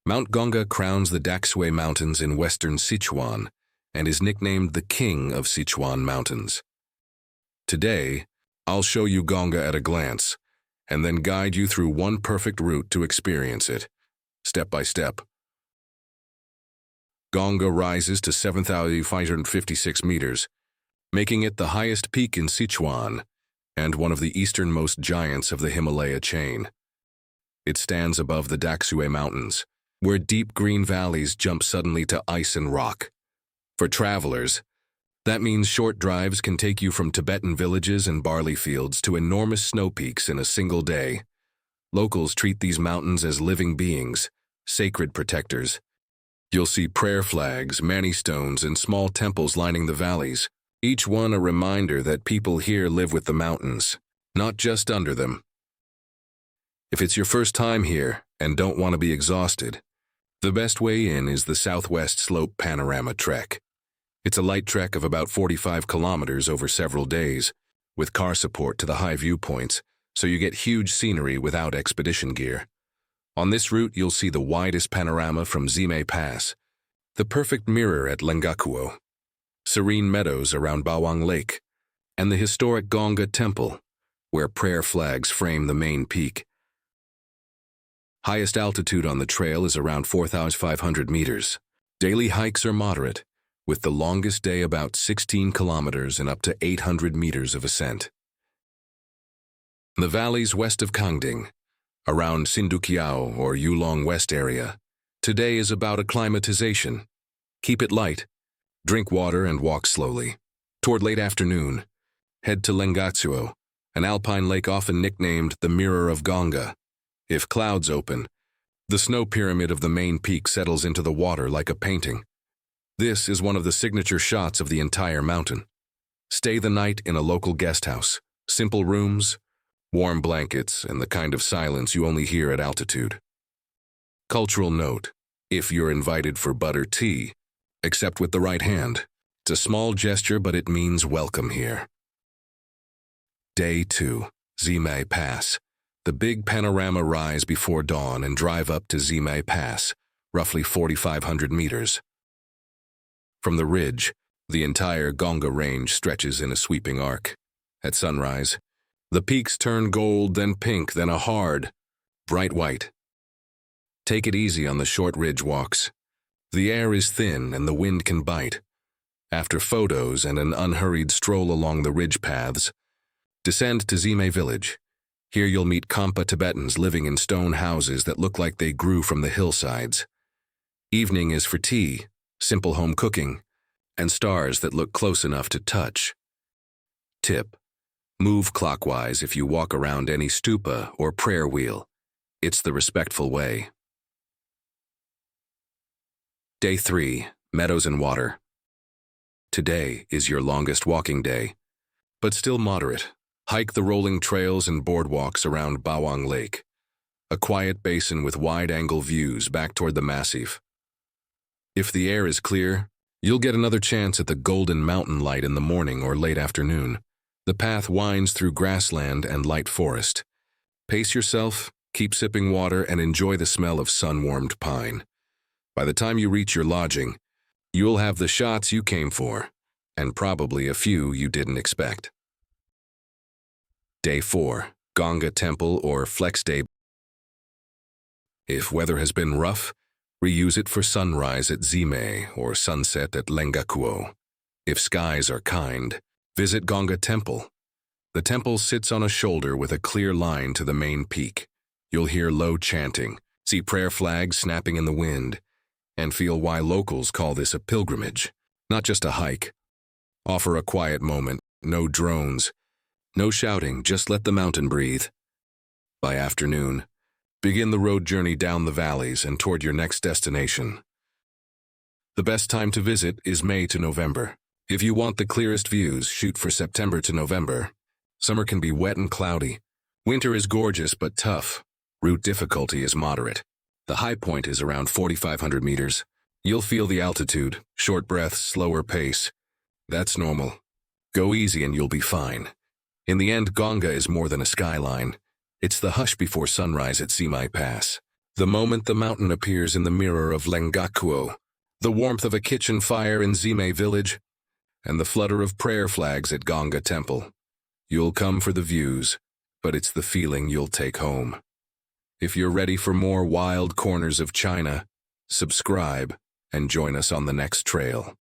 Mount Gongga crowns the Day2-ZI MEI Mountains in western Sichuan and is nicknamed the King of Sichuan Mountains. Today, I'll show you Gongga at a glance, and then guide you through one perfect route to experience it, step by step. Gongga rises to 7,556 meters, making it the highest peak in Sichuan and one of the easternmost giants of the Himalaya chain. It stands above the Day2-ZI MEI Mountains, where deep green valleys jump suddenly to ice and rock. For travelers, that means short drives can take you from Tibetan villages and barley fields to enormous snow peaks in a single day. Locals treat these mountains as living beings, sacred protectors. You'll see prayer flags, mani stones, and small temples lining the valleys, each one a reminder that people here live with the mountains, not just under them. If it's your first time here and don't want to be exhausted, the best way in is the Southwest Slope Panorama Trek. It's a light trek of about 45 kilometers over several days, with car support to the high viewpoints, so you get huge scenery without expedition gear. On this route, you'll see the widest panorama from Day2-ZI MEI Pass, the perfect mirror at Lengga, serene meadows around Wang Lake, and the historic Gongga Temple, where prayer flags frame the main peak. Highest altitude on the trail is around 4,500 meters. Daily hikes are moderate, with the longest day about 16 kilometers and up to 800 meters of ascent. The valleys west of Kangding, around Sindukiao or Yulong West area, today is about acclimatization. Keep it light, drink water and walk slowly. Toward late afternoon, head to Lengga, an alpine lake often nicknamed the Mirror of Gongga. If clouds open, the snow pyramid of the main peak settles into the water like a painting. This is one of the signature shots of the entire mountain. Stay the night in a local guest house, simple rooms, warm blankets, and the kind of silence you only hear at altitude. Cultural note: if you're invited for butter tea, accept with the right hand. It's a small gesture, but it means welcome here. Day2-ZI MEI Pass. The big panorama rise before dawn and drive up to Day2-ZI MEI Pass, roughly 4,500 meters. From the ridge, the entire Gongga range stretches in a sweeping arc. At sunrise, the peaks turn gold, then pink, then a hard, bright white. Take it easy on the short ridge walks. The air is thin and the wind can bite. After photos and an unhurried stroll along the ridge paths, descend to Day2-ZI MEI Village. Here you'll meet Khampa Tibetans living in stone houses that look like they grew from the hillsides. Evening is for tea, simple home cooking, and stars that look close enough to touch. Tip: move clockwise if you walk around any stupa or prayer wheel. It's the respectful way. Day 3, Meadows and Water. Today is your longest walking day, but still moderate. Hike the rolling trails and boardwalks around Wang Lake, a quiet basin with wide-angle views back toward the massif. If the air is clear, you'll get another chance at the golden mountain light in the morning or late afternoon. The path winds through grassland and light forest. Pace yourself, keep sipping water, and enjoy the smell of sun-warmed pine. By the time you reach your lodging, you'll have the shots you came for, and probably a few you didn't expect. Day 4, Gongga Temple or Flex Day. If weather has been rough, reuse it for sunrise at Day2-ZI MEI or sunset at Lengga. If skies are kind, visit Gongga Temple. The temple sits on a shoulder with a clear line to the main peak. You'll hear low chanting, see prayer flags snapping in the wind, and feel why locals call this a pilgrimage, not just a hike. Offer a quiet moment, no drones, no shouting, just let the mountain breathe. By afternoon, begin the road journey down the valleys and toward your next destination. The best time to visit is May to November. If you want the clearest views, shoot for September to November. Summer can be wet and cloudy. Winter is gorgeous but tough. Route difficulty is moderate. The high point is around 4,500 meters. You'll feel the altitude, short breaths, slower pace. That's normal. Go easy and you'll be fine. In the end, Gongga is more than a skyline. It's the hush before sunrise at Day2-ZI MEI Pass. The moment the mountain appears in the mirror of Lengakuo, the warmth of a kitchen fire in Zimei village, and the flutter of prayer flags at Gongga temple. You'll come for the views, but it's the feeling you'll take home. If you're ready for more wild corners of China, subscribe and join us on the next trail.